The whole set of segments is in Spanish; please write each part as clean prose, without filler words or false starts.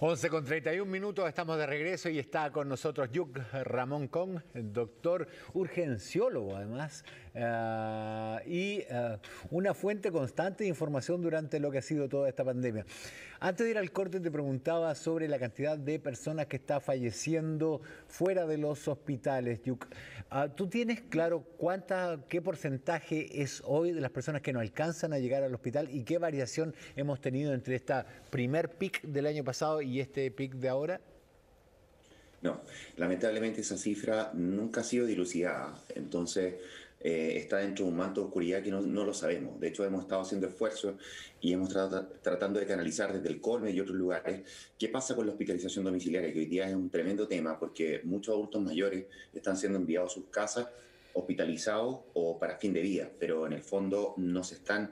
11:31, estamos de regreso y está con nosotros Yuc Ramón Kong, doctor urgenciólogo además, una fuente constante de información durante lo que ha sido toda esta pandemia. Antes de ir al corte te preguntaba sobre la cantidad de personas que está falleciendo fuera de los hospitales, Yuc. ¿Tú tienes claro qué porcentaje es hoy de las personas que no alcanzan a llegar al hospital y qué variación hemos tenido entre esta primer pic del año pasado y este pic de ahora? No, lamentablemente esa cifra nunca ha sido dilucidada, entonces está dentro de un manto de oscuridad que no lo sabemos. De hecho, hemos estado haciendo esfuerzos y hemos tratando de canalizar desde el Colme y otros lugares qué pasa con la hospitalización domiciliaria, que hoy día es un tremendo tema porque muchos adultos mayores están siendo enviados a sus casas hospitalizados o para fin de vida, pero en el fondo no nos estamos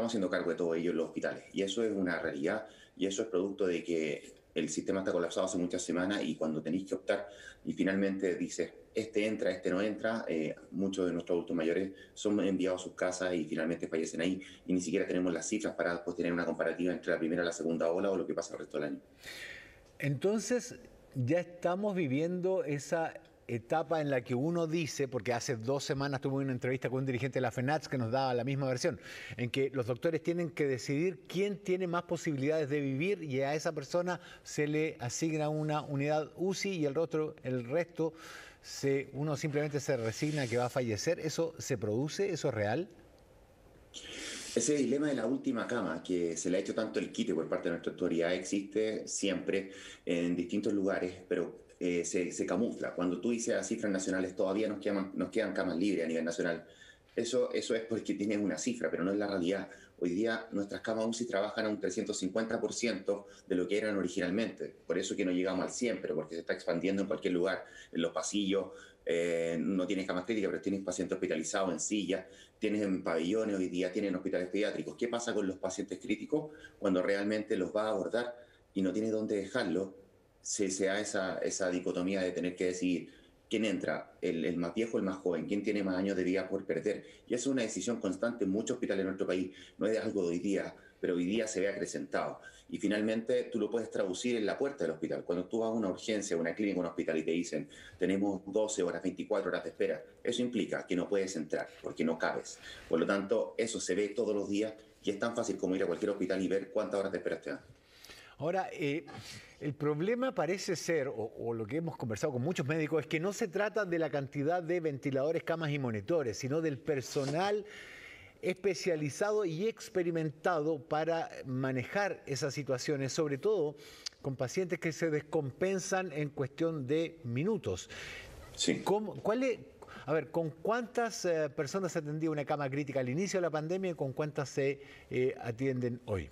haciendo cargo de todo ello en los hospitales. Y eso es una realidad y eso es producto de que el sistema está colapsado hace muchas semanas y cuando tenéis que optar y finalmente dices, este entra, este no entra, muchos de nuestros adultos mayores son enviados a sus casas y finalmente fallecen ahí y ni siquiera tenemos las cifras para después tener una comparativa entre la primera y la segunda ola o lo que pasa el resto del año. Entonces, ya estamos viviendo esa etapa en la que uno dice, porque hace 2 semanas tuve una entrevista con un dirigente de la FENATS que nos daba la misma versión, en que los doctores tienen que decidir quién tiene más posibilidades de vivir y a esa persona se le asigna una unidad UCI y el resto uno simplemente se resigna que va a fallecer. ¿Eso se produce? ¿Eso es real? Ese dilema de la última cama, que se le ha hecho tanto el quite por parte de nuestra autoridad, existe siempre en distintos lugares, pero se camufla. Cuando tú dices a cifras nacionales, todavía nos quedan camas libres a nivel nacional. Eso es porque tienes una cifra, pero no es la realidad. Hoy día nuestras camas UCI trabajan a un 350% de lo que eran originalmente. Por eso que no llegamos al 100, pero porque se está expandiendo en cualquier lugar, en los pasillos. No tienes camas críticas, pero tienes pacientes hospitalizados en silla, tienes en pabellones, hoy día tienen hospitales pediátricos. ¿Qué pasa con los pacientes críticos cuando realmente los va a abordar y no tiene dónde dejarlo? Se da esa dicotomía de tener que decidir quién entra, el más viejo o el más joven, quién tiene más años de vida por perder. Y eso es una decisión constante en muchos hospitales en nuestro país. No es algo de hoy día, pero hoy día se ve acrecentado. Y finalmente tú lo puedes traducir en la puerta del hospital. Cuando tú vas a una urgencia, a una clínica, a un hospital y te dicen tenemos 12 horas, 24 horas de espera, eso implica que no puedes entrar porque no cabes. Por lo tanto, eso se ve todos los días y es tan fácil como ir a cualquier hospital y ver cuántas horas de espera te dan. Ahora, el problema parece ser, o lo que hemos conversado con muchos médicos, es que no se trata de la cantidad de ventiladores, camas y monitores, sino del personal especializado y experimentado para manejar esas situaciones, sobre todo con pacientes que se descompensan en cuestión de minutos. Sí. A ver, ¿con cuántas personas se atendía una cama crítica al inicio de la pandemia y con cuántas se atienden hoy?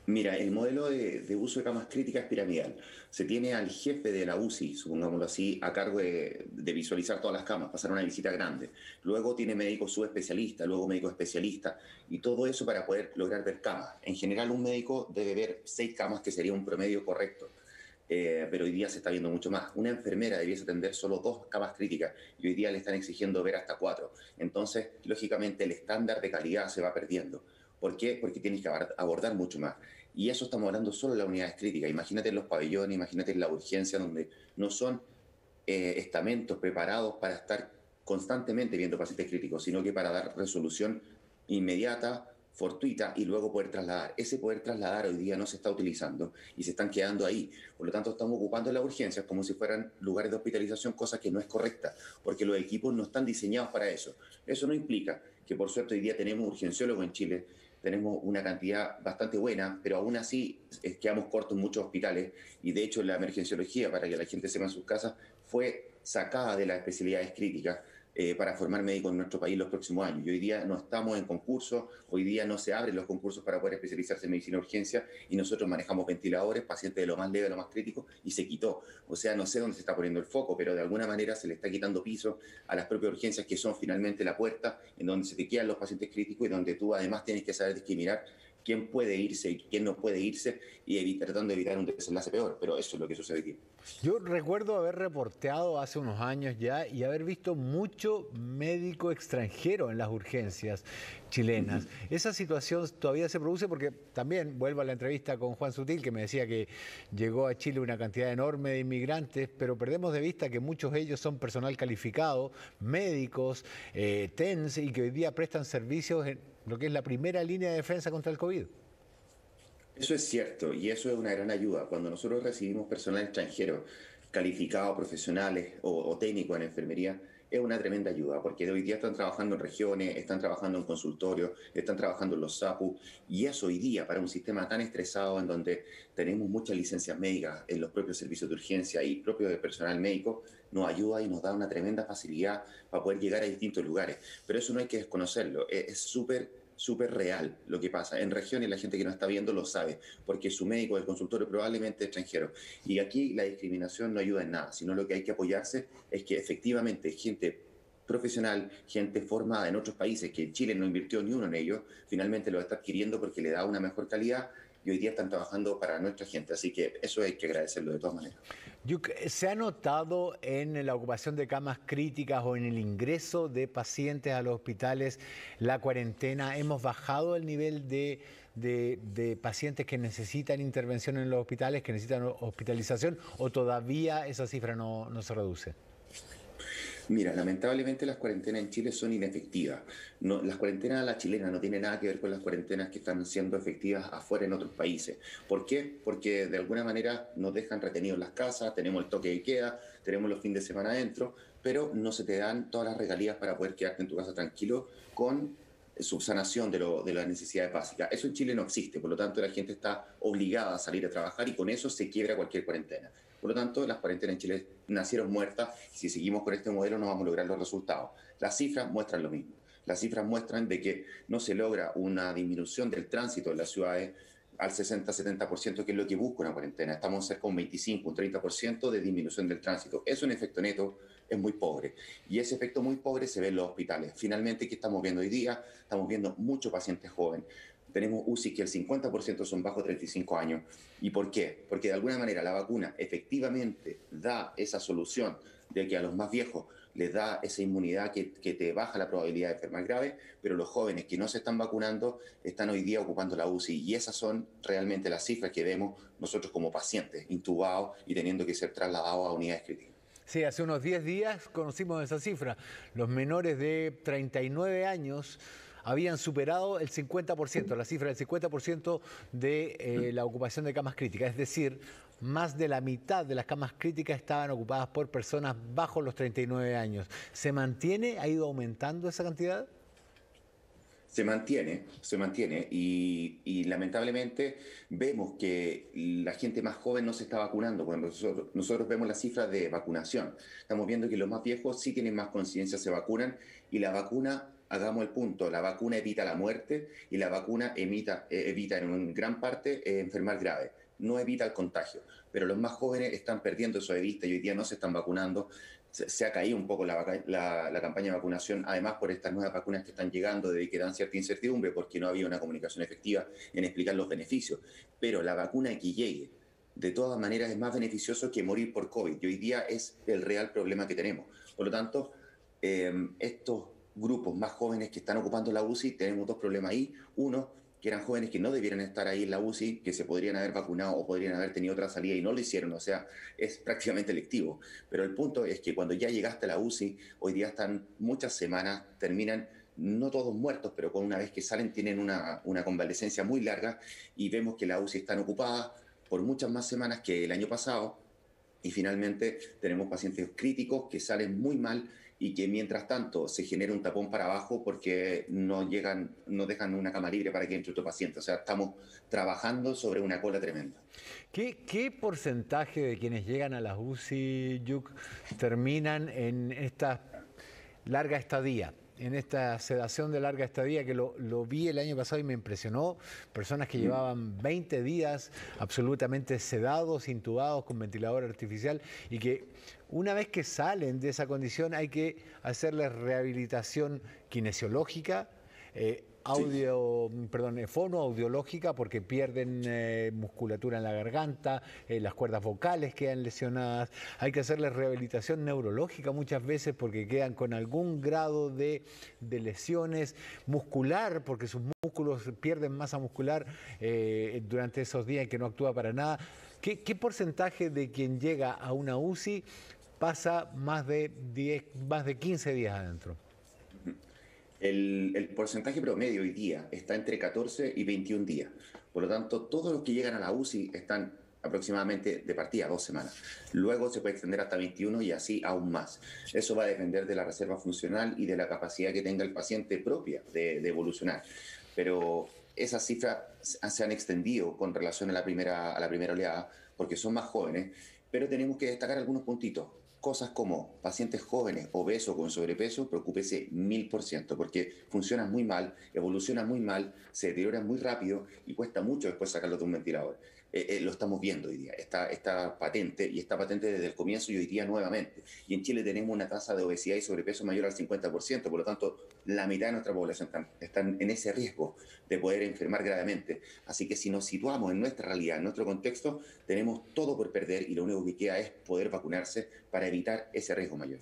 Mira, el modelo de uso de camas críticas es piramidal. Se tiene al jefe de la UCI, supongámoslo así, a cargo de visualizar todas las camas, pasar una visita grande. Luego tiene médicos subespecialistas, luego médicos especialistas, y todo eso para poder lograr ver camas. En general, un médico debe ver 6 camas, que sería un promedio correcto. Pero hoy día se está viendo mucho más. Una enfermera debiese atender solo 2 camas críticas y hoy día le están exigiendo ver hasta 4. Entonces, lógicamente, el estándar de calidad se va perdiendo. ¿Por qué? Porque tienes que abordar mucho más. Y eso estamos hablando solo de las unidades críticas. Imagínate en los pabellones, imagínate en la urgencia, donde no son estamentos preparados para estar constantemente viendo pacientes críticos, sino que para dar resolución inmediata, fortuita y luego poder trasladar. Ese poder trasladar hoy día no se está utilizando y se están quedando ahí. Por lo tanto, estamos ocupando las urgencias como si fueran lugares de hospitalización, cosa que no es correcta, porque los equipos no están diseñados para eso. Eso no implica que, por suerte, hoy día tenemos urgenciólogos en Chile, tenemos una cantidad bastante buena, pero aún así quedamos cortos en muchos hospitales y de hecho la emergenciología, para que la gente sepa en sus casas, fue sacada de las especialidades críticas para formar médicos en nuestro país los próximos años. Y hoy día no estamos en concurso, hoy día no se abren los concursos para poder especializarse en medicina de urgencia y nosotros manejamos ventiladores, pacientes de lo más leve a lo más crítico y se quitó. O sea, no sé dónde se está poniendo el foco, pero de alguna manera se le está quitando piso a las propias urgencias que son finalmente la puerta en donde se te quedan los pacientes críticos y donde tú además tienes que saber discriminar quién puede irse y quién no puede irse y tratando de evitar un desenlace peor, pero eso es lo que sucede aquí. Yo recuerdo haber reporteado hace unos años ya y haber visto mucho médico extranjero en las urgencias chilenas. Esa situación todavía se produce porque también, vuelvo a la entrevista con Juan Sutil, que me decía que llegó a Chile una cantidad enorme de inmigrantes, pero perdemos de vista que muchos de ellos son personal calificado, médicos, TENS, y que hoy día prestan servicios en lo que es la primera línea de defensa contra el COVID. Eso es cierto y eso es una gran ayuda. Cuando nosotros recibimos personal extranjero calificado, profesionales o técnicos en enfermería, es una tremenda ayuda porque de hoy día están trabajando en regiones, están trabajando en consultorios, están trabajando en los SAPU y eso hoy día para un sistema tan estresado en donde tenemos muchas licencias médicas en los propios servicios de urgencia y propio del personal médico, nos ayuda y nos da una tremenda facilidad para poder llegar a distintos lugares. Pero eso no hay que desconocerlo, es súper real lo que pasa. En regiones la gente que no está viendo lo sabe, porque su médico del consultorio probablemente es extranjero. Y aquí la discriminación no ayuda en nada, sino lo que hay que apoyarse es que efectivamente gente profesional, gente formada en otros países, que Chile no invirtió ni uno en ellos, finalmente lo está adquiriendo porque le da una mejor calidad y hoy día están trabajando para nuestra gente. Así que eso hay que agradecerlo de todas maneras. ¿Se ha notado en la ocupación de camas críticas o en el ingreso de pacientes a los hospitales la cuarentena? ¿Hemos bajado el nivel de pacientes que necesitan intervención en los hospitales, que necesitan hospitalización, o todavía esa cifra no se reduce? Mira, lamentablemente las cuarentenas en Chile son inefectivas. No, las cuarentenas a la chilena no tienen nada que ver con las cuarentenas que están siendo efectivas afuera en otros países. ¿Por qué? Porque de alguna manera nos dejan retenidos en las casas, tenemos el toque de queda, tenemos los fines de semana adentro, pero no se te dan todas las regalías para poder quedarte en tu casa tranquilo con subsanación de las necesidades básicas. Eso en Chile no existe, por lo tanto la gente está obligada a salir a trabajar y con eso se quiebra cualquier cuarentena. Por lo tanto, las cuarentenas en Chile nacieron muertas. Si seguimos con este modelo no vamos a lograr los resultados. Las cifras muestran lo mismo. Las cifras muestran de que no se logra una disminución del tránsito en las ciudades al 60-70%, que es lo que busca una cuarentena. Estamos cerca de un 25, un 30% de disminución del tránsito. Eso en efecto neto es muy pobre. Y ese efecto muy pobre se ve en los hospitales. Finalmente, ¿qué estamos viendo hoy día? Estamos viendo muchos pacientes jóvenes. Tenemos UCI que el 50% son bajo 35 años. ¿Y por qué? Porque de alguna manera la vacuna efectivamente da esa solución de que a los más viejos les da esa inmunidad que te baja la probabilidad de enfermar grave, pero los jóvenes que no se están vacunando están hoy día ocupando la UCI y esas son realmente las cifras que vemos nosotros como pacientes intubados y teniendo que ser trasladados a unidades críticas. Sí, hace unos 10 días conocimos esa cifra. Los menores de 39 años habían superado el 50%, la cifra del 50% de la ocupación de camas críticas. Es decir, más de la mitad de las camas críticas estaban ocupadas por personas bajo los 39 años. ¿Se mantiene? ¿Ha ido aumentando esa cantidad? Se mantiene y lamentablemente vemos que la gente más joven no se está vacunando. Cuando nosotros vemos las cifras de vacunación, estamos viendo que los más viejos sí tienen más conciencia, se vacunan y la vacuna, hagamos el punto, la vacuna evita la muerte y la vacuna evita en gran parte enfermar grave. No evita el contagio, pero los más jóvenes están perdiendo eso de vista y hoy día no se están vacunando. Se ha caído un poco la campaña de vacunación, además por estas nuevas vacunas que están llegando, de que dan cierta incertidumbre porque no había una comunicación efectiva en explicar los beneficios. Pero la vacuna que llegue, de todas maneras, es más beneficioso que morir por COVID. Y hoy día es el real problema que tenemos. Por lo tanto, estos grupos más jóvenes que están ocupando la UCI, tenemos dos problemas ahí. Uno, que eran jóvenes que no debieran estar ahí en la UCI, que se podrían haber vacunado o podrían haber tenido otra salida y no lo hicieron, o sea, es prácticamente electivo. Pero el punto es que cuando ya llegaste a la UCI, hoy día están muchas semanas, terminan no todos muertos, pero con una vez que salen tienen una convalecencia muy larga y vemos que la UCI están ocupadas por muchas más semanas que el año pasado y finalmente tenemos pacientes críticos que salen muy mal y que mientras tanto se genera un tapón para abajo porque no dejan una cama libre para que entre otro paciente. O sea, estamos trabajando sobre una cola tremenda. ¿Qué porcentaje de quienes llegan a las UCI, Yuc, terminan en esta larga estadía? En esta sedación de larga estadía que lo vi el año pasado y me impresionó, personas que llevaban 20 días absolutamente sedados, intubados con ventilador artificial y que una vez que salen de esa condición hay que hacerles rehabilitación kinesiológica, fonoaudiológica porque pierden musculatura en la garganta, las cuerdas vocales quedan lesionadas. Hay que hacerles rehabilitación neurológica muchas veces porque quedan con algún grado de lesiones muscular, porque sus músculos pierden masa muscular durante esos días en que no actúa para nada. ¿Qué porcentaje de quien llega a una UCI pasa más de 15 días adentro? El porcentaje promedio hoy día está entre 14 y 21 días. Por lo tanto, todos los que llegan a la UCI están aproximadamente de partida 2 semanas. Luego se puede extender hasta 21 y así aún más. Eso va a depender de la reserva funcional y de la capacidad que tenga el paciente propia de evolucionar. Pero esas cifras se han extendido con relación a la primera oleada porque son más jóvenes, pero tenemos que destacar algunos puntitos. Cosas como pacientes jóvenes, obesos, con sobrepeso, preocúpese 1000%, porque funcionan muy mal, evolucionan muy mal, se deterioran muy rápido y cuesta mucho después sacarlos de un ventilador. Lo estamos viendo hoy día, está patente y está patente desde el comienzo y hoy día nuevamente. Y en Chile tenemos una tasa de obesidad y sobrepeso mayor al 50%, por lo tanto, la mitad de nuestra población están en ese riesgo de poder enfermar gravemente. Así que si nos situamos en nuestra realidad, en nuestro contexto, tenemos todo por perder y lo único que queda es poder vacunarse para evitar ese riesgo mayor.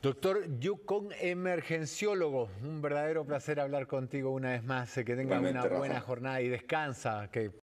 Doctor Yukon, emergenciólogo, un verdadero placer hablar contigo una vez más. Que tenga una buena jornada y descansa. Que